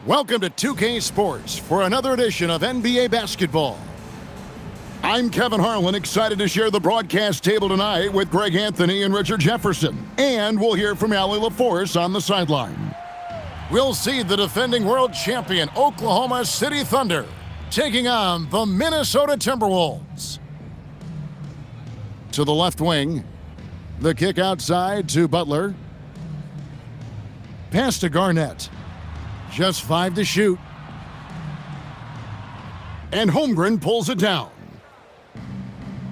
Welcome to 2K Sports for another edition of NBA basketball. I'm Kevin Harlan, excited to share the broadcast table tonight with Greg Anthony and Richard Jefferson. And we'll hear from Allie LaForce on the sideline. We'll see the defending world champion Oklahoma City Thunder taking on the Minnesota Timberwolves. To the left wing, the kick outside to Butler. Pass to Garnett. Just 5 to shoot. And Holmgren pulls it down.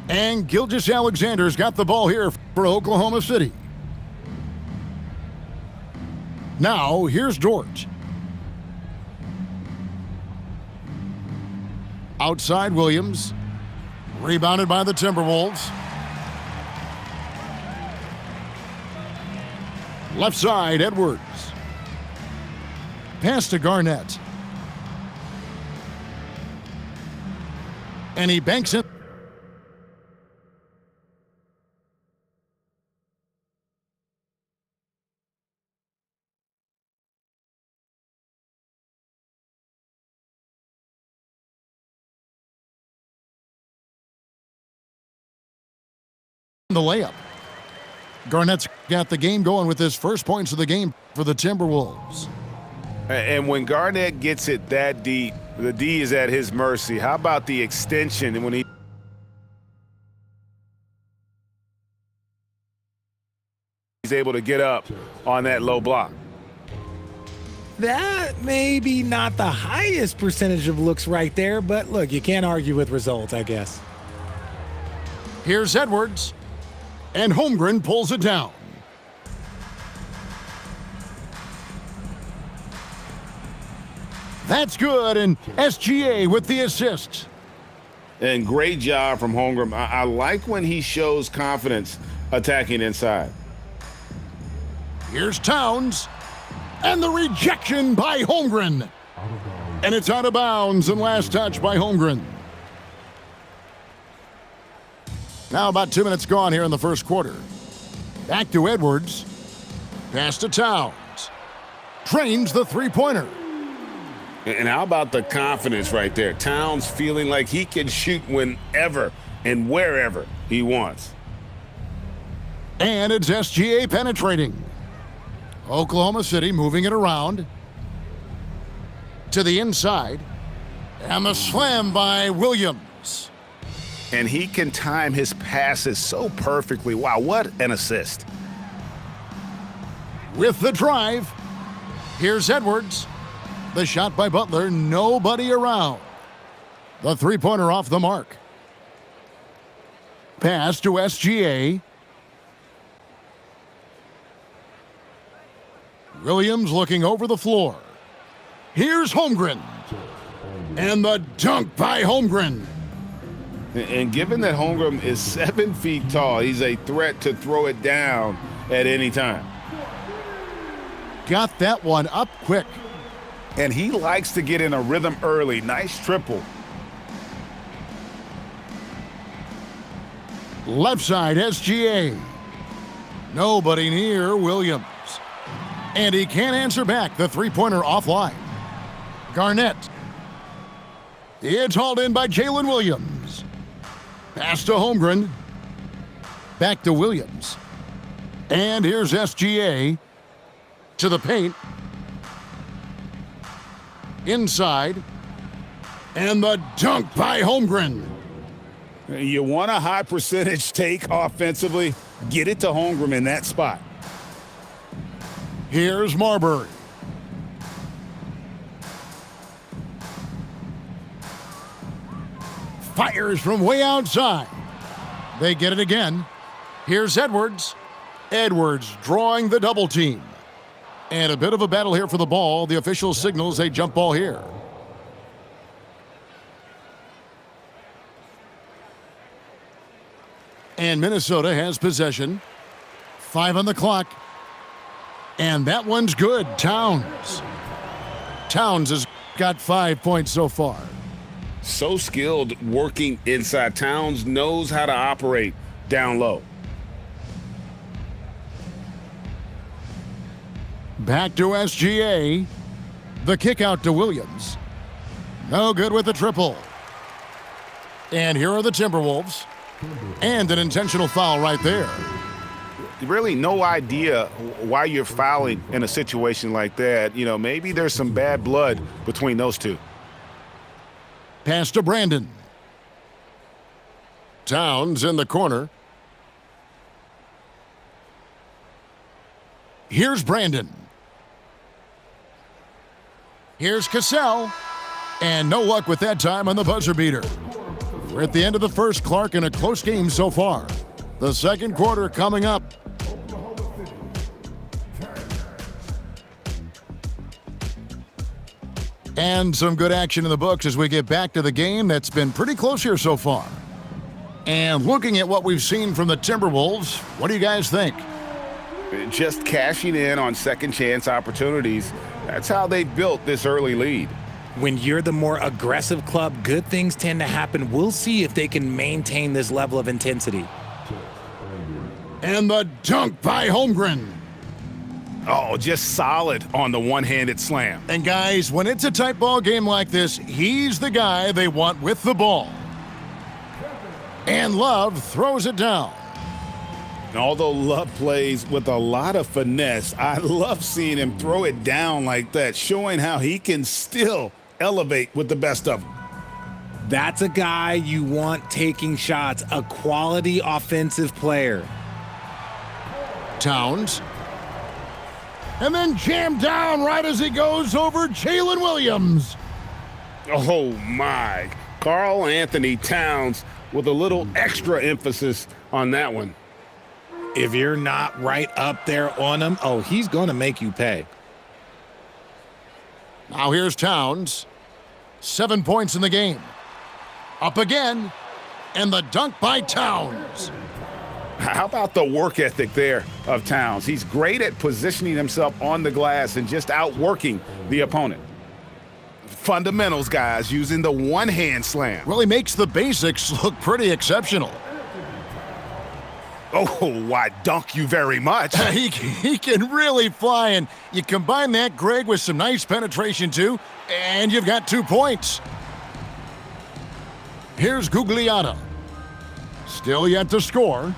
And Gilgeous-Alexander's got the ball here for Oklahoma City. Now, here's Dort. Outside Williams. Rebounded by the Timberwolves. Left side, Edwards. Pass to Garnett. And he banks it. The layup. Garnett's got the game going with his first points of the game for the Timberwolves. And when Garnett gets it that deep, the D is at his mercy. How about the extension and when he's able to get up on that low block? That may be not the highest percentage of looks right there, but look, you can't argue with results, I guess. Here's Edwards. And Holmgren pulls it down. That's good, and SGA with the assist. And great job from Holmgren. I like when he shows confidence attacking inside. Here's Towns. And the rejection by Holmgren. And it's out of bounds, and last touch by Holmgren. Now about 2 minutes gone here in the first quarter. Back to Edwards. Pass to Towns. Drains the three-pointer. And how about the confidence right there? Towns feeling like he can shoot whenever and wherever he wants. And it's SGA penetrating. Oklahoma City moving it around. To the inside. And the slam by Williams. And he can time his passes so perfectly. Wow, what an assist. With the drive. Here's Edwards. The shot by Butler, nobody around. The three-pointer off the mark. Pass to SGA. Williams looking over the floor. Here's Holmgren. And the dunk by Holmgren. And given that Holmgren is 7 feet tall, he's a threat to throw it down at any time. Got that one up quick. And he likes to get in a rhythm early. Nice triple. Left side, SGA. Nobody near Williams. And he can't answer back. The three-pointer offline. Garnett. It's hauled in by Jalen Williams. Pass to Holmgren. Back to Williams. And here's SGA. To the paint. Inside. And the dunk by Holmgren. You want a high percentage take offensively? Get it to Holmgren in that spot. Here's Marbury. Fires from way outside. They get it again. Here's Edwards. Edwards drawing the double team. And a bit of a battle here for the ball. The official signals a jump ball here. And Minnesota has possession. 5 on the clock. And that one's good. Towns. Towns has got 5 points so far. So skilled working inside. Towns knows how to operate down low. Back to SGA. The kick out to Williams. No good with the triple. And here are the Timberwolves. And an intentional foul right there. Really no idea why you're fouling in a situation like that. You know, maybe there's some bad blood between those two. Pass to Brandon. Towns in the corner. Here's Brandon. Here's Cassell. And no luck with that time on the buzzer beater. We're at the end of the first, Clark, in a close game so far. The second quarter coming up. And some good action in the books as we get back to the game that's been pretty close here so far. And looking at what we've seen from the Timberwolves, what do you guys think? Just cashing in on second chance opportunities. That's how they built this early lead. When you're the more aggressive club, good things tend to happen. We'll see if they can maintain this level of intensity. And the dunk by Holmgren. Oh, just solid on the one-handed slam. And guys, when it's a tight ball game like this, he's the guy they want with the ball. And Love throws it down. Although Love plays with a lot of finesse, I love seeing him throw it down like that, showing how he can still elevate with the best of them. That's a guy you want taking shots, a quality offensive player. Towns. And then jammed down right as he goes over Jalen Williams. Oh, my. Karl Anthony Towns with a little extra emphasis on that one. If you're not right up there on him, oh, he's going to make you pay. Now here's Towns. 7 points in the game. Up again. And the dunk by Towns. How about the work ethic there of Towns? He's great at positioning himself on the glass and just outworking the opponent. Fundamentals, guys, using the one-hand slam. Really makes the basics look pretty exceptional. Oh, why dunk you very much. He can really fly, and you combine that, Greg, with some nice penetration too, and you've got 2 points. Here's Gugliotta. Still yet to score.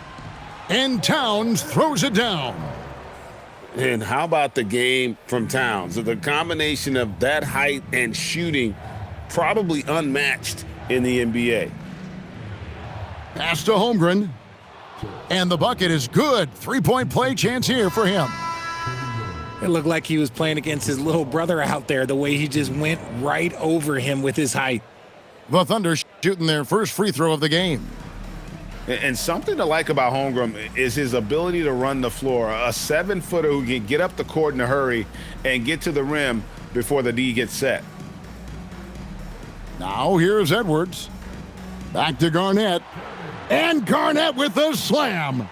And Towns throws it down. And how about the game from Towns? The combination of that height and shooting, probably unmatched in the NBA. Pass to Holmgren. And the bucket is good. 3-point play chance here for him. It looked like he was playing against his little brother out there, the way he just went right over him with his height. The Thunder shooting their first free throw of the game. And something to like about Holmgren is his ability to run the floor. A 7-footer who can get up the court in a hurry and get to the rim before the D gets set. Now here's Edwards. Back to Garnett. And Garnett with the slam.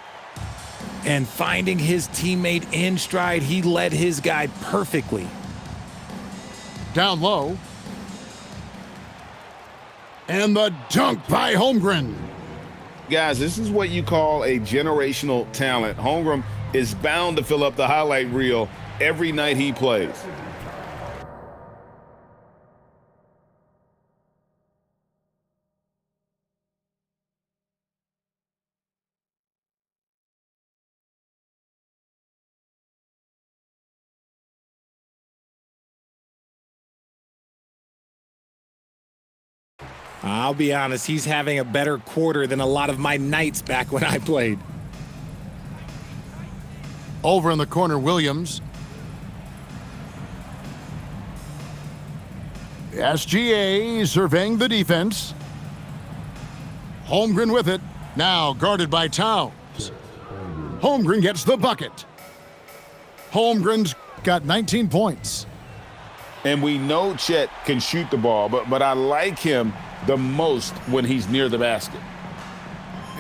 And finding his teammate in stride, he led his guy perfectly. Down low. And the dunk by Holmgren. Guys, this is what you call a generational talent. Holmgren is bound to fill up the highlight reel every night he plays. I'll be honest, he's having a better quarter than a lot of my nights back when I played. Over in the corner, Williams. SGA surveying the defense. Holmgren with it. Now guarded by Towns. Holmgren gets the bucket. Holmgren's got 19 points. And we know Chet can shoot the ball, but I like him the most when he's near the basket.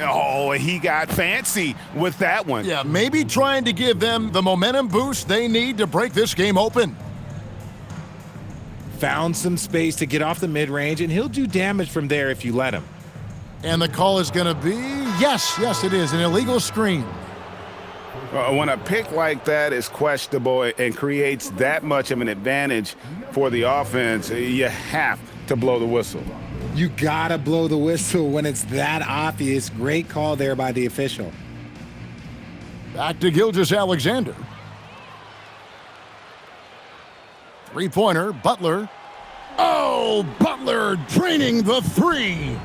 Oh, he got fancy with that one. Yeah, maybe trying to give them the momentum boost they need to break this game open. Found some space to get off the mid-range, and he'll do damage from there if you let him. And the call is going to be, yes, it is, an illegal screen. When a pick like that is questionable and creates that much of an advantage for the offense, you have to blow the whistle. You gotta blow the whistle when it's that obvious. Great call there by the official. Back to Gilgeous-Alexander. Three-pointer, Butler. Oh, Butler draining the three.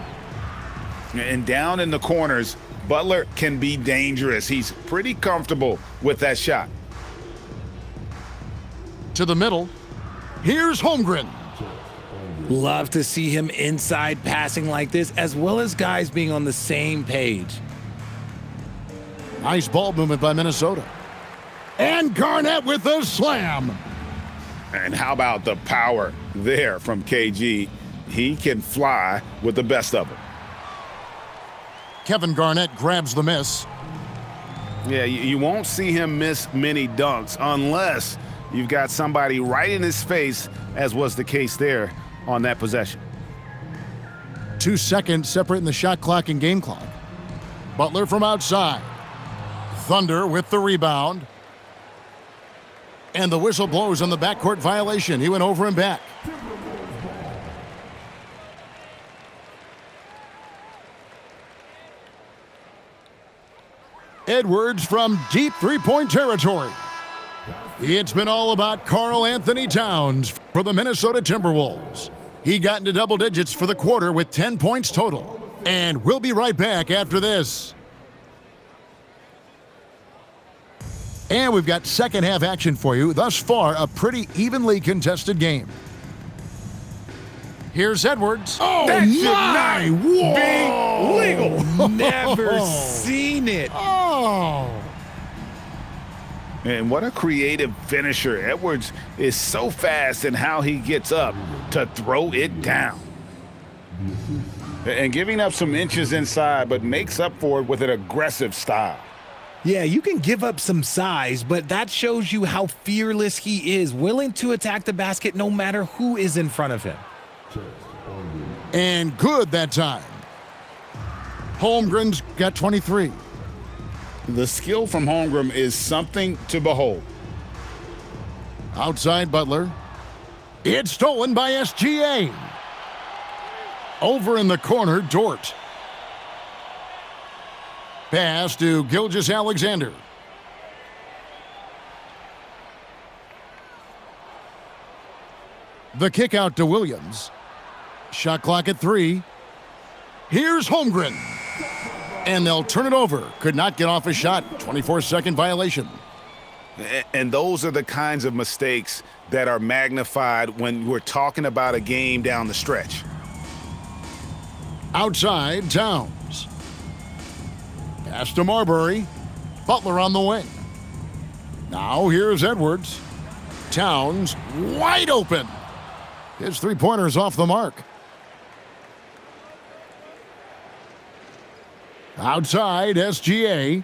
And down in the corners, Butler can be dangerous. He's pretty comfortable with that shot. To the middle. Here's Holmgren. Love to see him inside passing like this, as well as guys being on the same page. Nice ball movement by Minnesota. And Garnett with the slam. And how about the power there from KG? He can fly with the best of them. Kevin Garnett grabs the miss. Yeah, you won't see him miss many dunks unless you've got somebody right in his face, as was the case there on that possession. 2 seconds separating the shot clock and game clock. Butler from outside. Thunder with the rebound. And the whistle blows on the backcourt violation. He went over and back. Edwards from deep three-point territory. It's been all about Karl Anthony Towns for the Minnesota Timberwolves. He got into double digits for the quarter with 10 points total. And we'll be right back after this. And we've got second half action for you. Thus far, a pretty evenly contested game. Here's Edwards. Oh, That should my! not be legal. Never seen it. Oh! And what a creative finisher. Edwards is so fast in how he gets up to throw it down. And giving up some inches inside, but makes up for it with an aggressive style. Yeah, you can give up some size, but that shows you how fearless he is, willing to attack the basket no matter who is in front of him. And good that time. Holmgren's got 23. The skill from Holmgren is something to behold. Outside Butler. It's stolen by SGA. Over in the corner, Dort. Pass to Gilgeous-Alexander. The kick out to Williams. Shot clock at 3. Here's Holmgren. And they'll turn it over. Could not get off a shot. 24-second violation. And those are the kinds of mistakes that are magnified when we're talking about a game down the stretch. Outside, Towns. Pass to Marbury. Butler on the wing. Now here's Edwards. Towns wide open. His three-pointer's off the mark. Outside, SGA.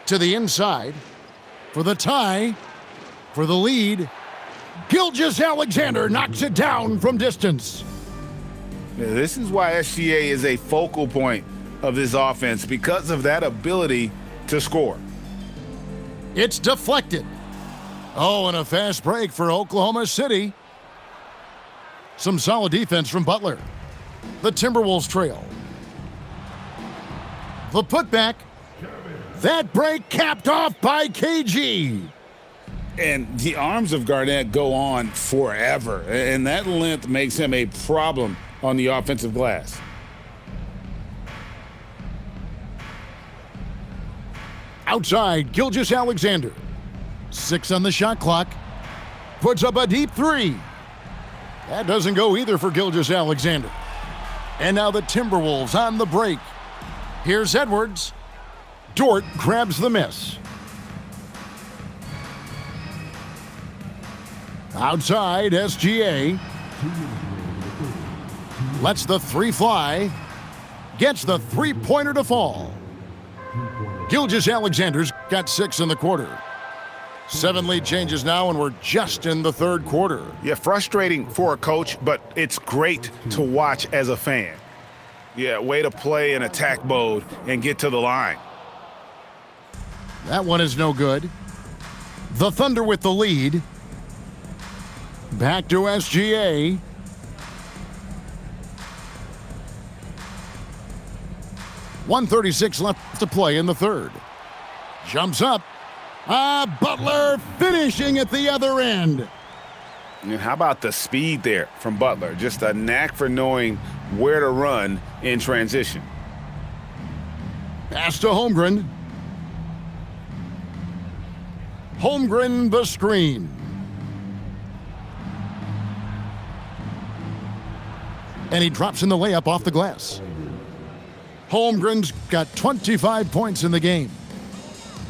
To the inside. For the tie. For the lead. Gilgeous-Alexander knocks it down from distance. This is why SGA is a focal point of this offense, because of that ability to score. It's deflected. Oh, and a fast break for Oklahoma City. Some solid defense from Butler. The Timberwolves trail. The putback. That break capped off by KG. And the arms of Garnett go on forever, and that length makes him a problem on the offensive glass. Outside, Gilgeous-Alexander. 6 on the shot clock. Puts up a deep 3. That doesn't go either for Gilgeous-Alexander. And now the Timberwolves on the break. Here's Edwards. Dort grabs the miss. Outside, SGA. Lets the 3 fly. Gets the three-pointer to fall. Gilgeous-Alexander's got 6 in the quarter. 7 lead changes now, and we're just in the third quarter. Yeah, frustrating for a coach, but it's great to watch as a fan. Yeah, way to play in attack mode and get to the line. That one is no good. The Thunder with the lead. Back to SGA. .136 left to play in the third. Jumps up. Butler finishing at the other end. And how about the speed there from Butler? Just a knack for knowing where to run in transition. Pass to Holmgren. Holmgren the screen. And he drops in the layup off the glass. Holmgren's got 25 points in the game.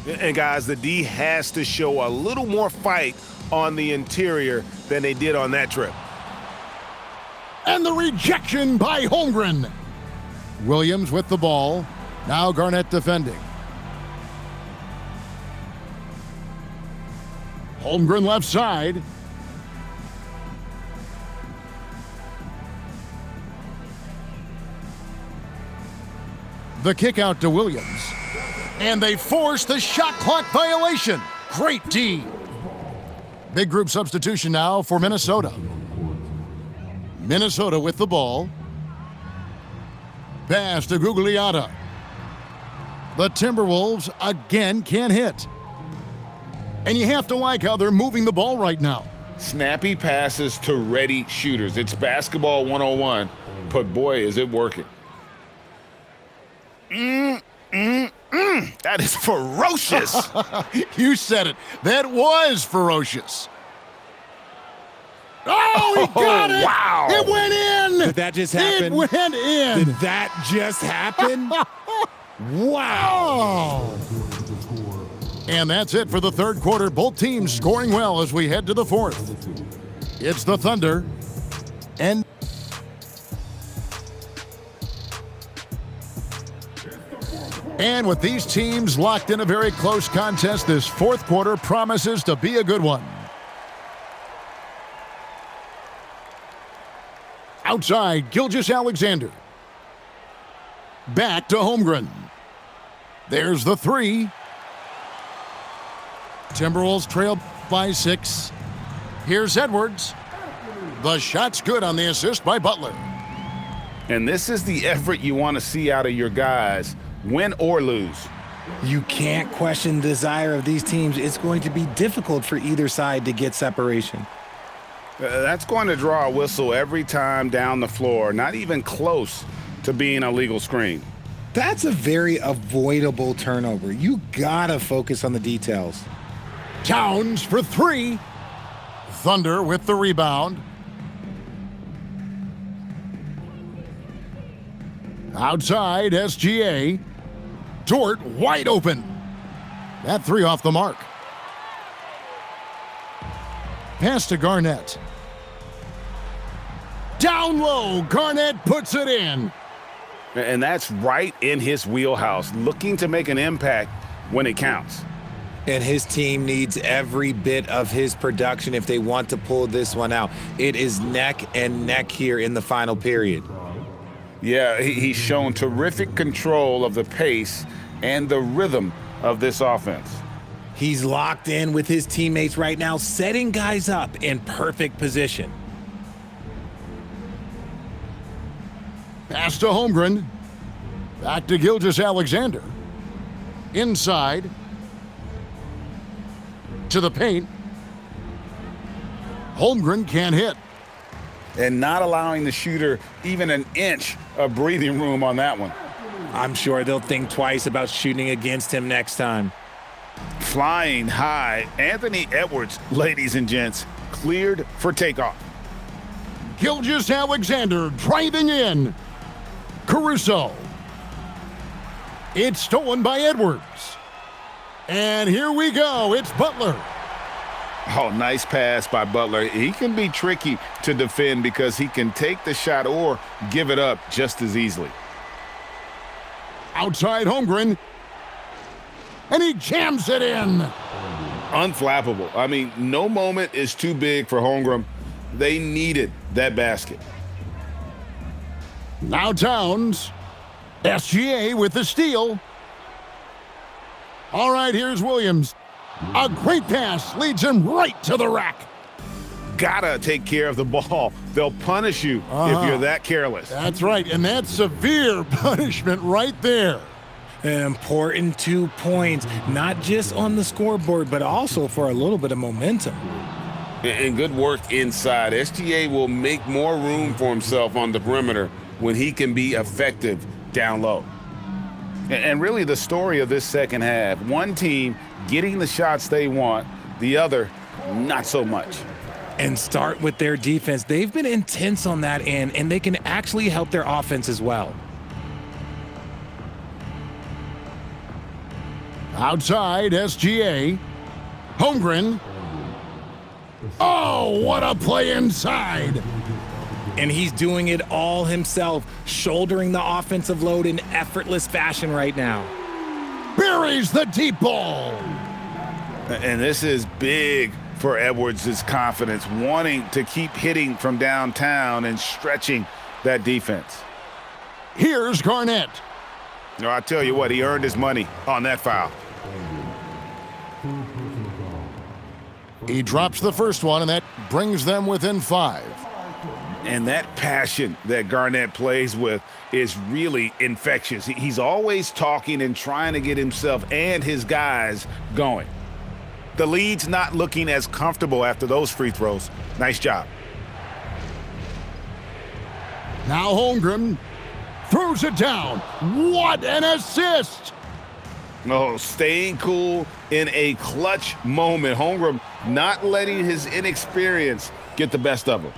And guys, the D has to show a little more fight on the interior than they did on that trip. And the rejection by Holmgren. Williams with the ball. Now Garnett defending. Holmgren left side. The kick out to Williams. And they force the shot clock violation. Great D. Big group substitution now for Minnesota. Minnesota with the ball. Pass to Gugliotta. The Timberwolves again can't hit. And you have to like how they're moving the ball right now. Snappy passes to ready shooters. It's basketball 101, but boy, is it working. That is ferocious. You said it. That was ferocious. Oh, he got it! Wow. It went in! Did that just happen? It went in! Did that just happen? Wow. And that's it for the third quarter. Both teams scoring well as we head to the fourth. It's the Thunder. And with these teams locked in a very close contest, this fourth quarter promises to be a good one. Outside, Gilgeous-Alexander. Back to Holmgren. There's the three. Timberwolves trail by 6. Here's Edwards. The shot's good on the assist by Butler. And this is the effort you want to see out of your guys, win or lose. You can't question the desire of these teams. It's going to be difficult for either side to get separation. That's going to draw a whistle every time down the floor, not even close to being a legal screen. That's a very avoidable turnover. You gotta focus on the details. Towns for 3. Thunder with the rebound. Outside, SGA. Dort wide open. That 3 off the mark. Pass to Garnett. Down low, Garnett puts it in. And that's right in his wheelhouse, looking to make an impact when it counts. And his team needs every bit of his production if they want to pull this one out. It is neck and neck here in the final period. Yeah, he's shown terrific control of the pace and the rhythm of this offense. He's locked in with his teammates right now, setting guys up in perfect position. Pass to Holmgren. Back to Gilgeous-Alexander. Inside. To the paint. Holmgren can't hit. And not allowing the shooter even an inch of breathing room on that one. I'm sure they'll think twice about shooting against him next time. Flying high, Anthony Edwards, ladies and gents, cleared for takeoff. Gilgeous-Alexander driving in. Caruso. It's stolen by Edwards. And here we go. It's Butler. Oh, nice pass by Butler. He can be tricky to defend because he can take the shot or give it up just as easily. Outside Holmgren. And he jams it in. Unflappable. I mean, no moment is too big for Holmgren. They needed that basket. Now Towns. SGA with the steal. All right, here's Williams. A great pass leads him right to the rack. Gotta take care of the ball. They'll punish you if you're that careless. That's right, and that's severe punishment right there. An important 2 points, not just on the scoreboard, but also for a little bit of momentum. And good work inside. SGA will make more room for himself on the perimeter when he can be effective down low. And really the story of this second half, one team getting the shots they want, the other not so much. And start with their defense. They've been intense on that end, and they can actually help their offense as well. Outside, SGA. Holmgren. Oh, what a play inside. And he's doing it all himself, shouldering the offensive load in effortless fashion right now. Buries the deep ball. And this is big for Edwards' confidence, wanting to keep hitting from downtown and stretching that defense. Here's Garnett. No, I tell you what, he earned his money on that foul. He drops the first one, and that brings them within 5. And that passion that Garnett plays with is really infectious. He's always talking and trying to get himself and his guys going. The lead's not looking as comfortable after those free throws. Nice job. Now Holmgren throws it down. What an assist! Oh, staying cool in a clutch moment. Holmgren not letting his inexperience get the best of him.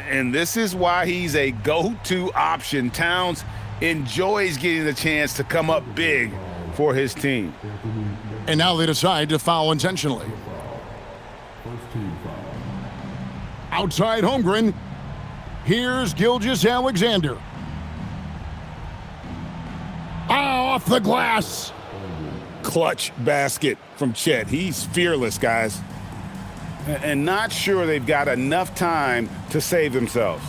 And this is why he's a go-to option. Towns enjoys getting the chance to come up big for his team. And now they decide to foul intentionally. Outside Holmgren. Here's Gilgeous-Alexander. Off the glass. Clutch basket from Chet. He's fearless, guys. And not sure they've got enough time to save themselves.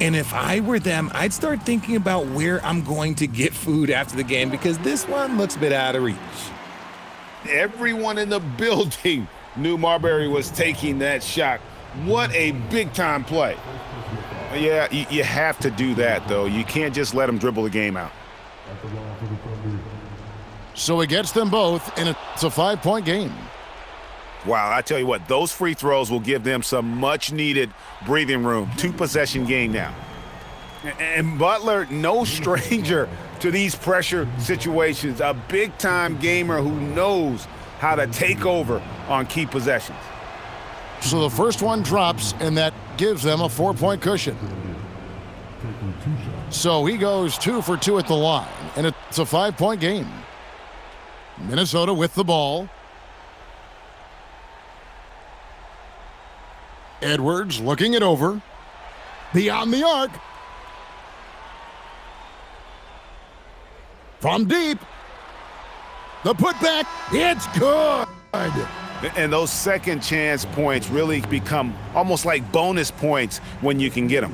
And if I were them, I'd start thinking about where I'm going to get food after the game, because this one looks a bit out of reach. Everyone in the building knew Marbury was taking that shot. What a big-time play. Yeah, you have to do that, though. You can't just let him dribble the game out. So he gets them both, and it's a 5-point game. Wow, I tell you what, those free throws will give them some much-needed breathing room. 2-possession game now. And Butler, no stranger to these pressure situations. A big-time gamer who knows how to take over on key possessions. So the first one drops, and that gives them a 4-point cushion. So he goes 2 for 2 at the line, and it's a 5-point game. Minnesota with the ball. Edwards looking it over. Beyond the arc. From deep. The putback. It's good. And those second chance points really become almost like bonus points when you can get them.